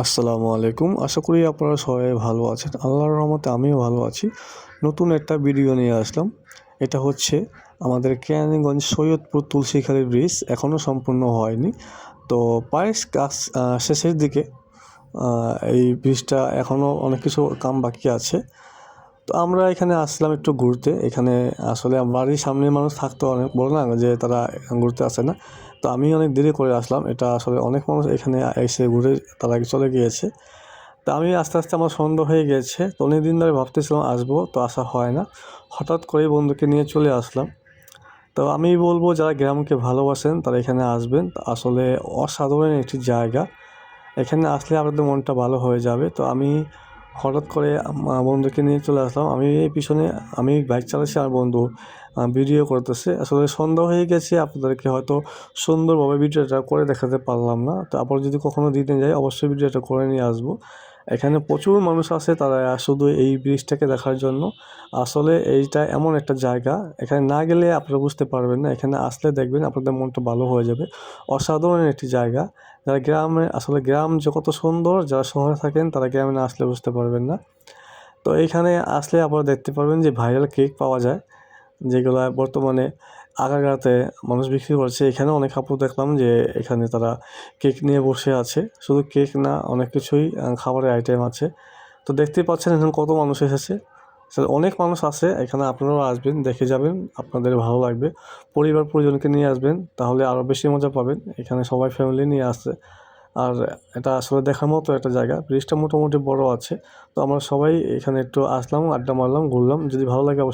আসসালামু আলাইকুম। আশা করি আপনারা সবাই ভালো আছেন। আল্লাহর রহমতে আমিও ভালো আছি। নতুন একটা ভিডিও নিয়ে আসলাম। এটা হচ্ছে আমাদের কেরানীগঞ্জ সৈয়দপুর তুলসীখালী ব্রিজ এখনও সম্পূর্ণ হয়নি। তো প্রায় কাজ শেষের দিকে। এই ব্রিজটা এখনও অনেক কিছু কাম বাকি আছে। তো আমরা এখানে আসলাম একটু ঘুরতে। এখানে আসলে বাড়ির সামনের মানুষ থাকতো, অনেক বড় না যে তারা ঘুরতে আসে না। তো আমি অনেক দেরি করে আসলাম। এটা আসলে অনেক মানুষ এখানে এসে ঘুরে তারা চলে গিয়েছে। তো আমি আস্তে আস্তে আমার সন্ধ্যা হয়ে গিয়েছে। তো অনেক দিন ধরে ভাবতেছিলাম আসবো, তো আসা হয় না। হঠাৎ করেই বন্ধুকে নিয়ে চলে আসলাম। তো আমি বলবো যারা গ্রামকে ভালোবাসেন তারা এখানে আসবেন। আসলে অসাধারণ একটি জায়গা। এখানে আসলে আপনাদের মনটা ভালো হয়ে যাবে। তো আমি হঠাৎ করে বন্ধুকে নিয়ে চলে আসলাম। আমি বাইক চালাচ্ছি, আর বন্ধু ভিডিও করতেছে। আসলে সন্ধ্যা হয়ে গেছে, আপনাদেরকে হয়তো সুন্দরভাবে ভিডিওটা করে দেখাতে পারলাম না। তো আবার যদি কখনো দিতে যাই অবশ্যই ভিডিওটা করে নিয়ে আসবো। এখানে প্রচুর মানুষ আসে তারা শুধু এই ব্রিজটাকে দেখার জন্য। আসলে এইটা এমন একটা জায়গা, এখানে না গেলে আপনারা বুঝতে পারবেন না। এখানে আসলে দেখবেন আপনাদের মনটা ভালো হয়ে যাবে। অসাধারণ একটি জায়গা। যারা আসলে গ্রাম যে কত সুন্দর, যারা শহরে থাকেন তারা গ্রামে না আসলে বুঝতে পারবেন না। তো এইখানে আসলে আপনারা দেখতে পারবেন যে ভাইরাল কেক পাওয়া যায়, যেগুলা বর্তমানে আগারগাঁওতে মানুষ বিক্রি করছে। এখানে অনেক আপু দেখলাম যে এখানে তারা কেক নিয়ে বসে আছে। শুধু কেক না, অনেক কিছুই খাবারের আইটেম আছে। তো দেখতেই পাচ্ছেন এখানে কত মানুষ এসেছে। আসলে অনেক মানুষ আছে এখানে, আপনারাও আসবেন, দেখে যাবেন, আপনাদের ভালো লাগবে। পরিবার পরিজনকে নিয়ে আসবেন, তাহলে আরও বেশি মজা পাবেন। এখানে সবাই ফ্যামিলি নিয়ে আসছে। আর এটা আসলে দেখার মতো একটা জায়গা। ব্রিজটা মোটামুটি বড় আছে। তো আমরা সবাই এখানে একটু আসলাম, আড্ডা মারলাম, ঘুরলাম। যদি ভালো লাগে অবশ্যই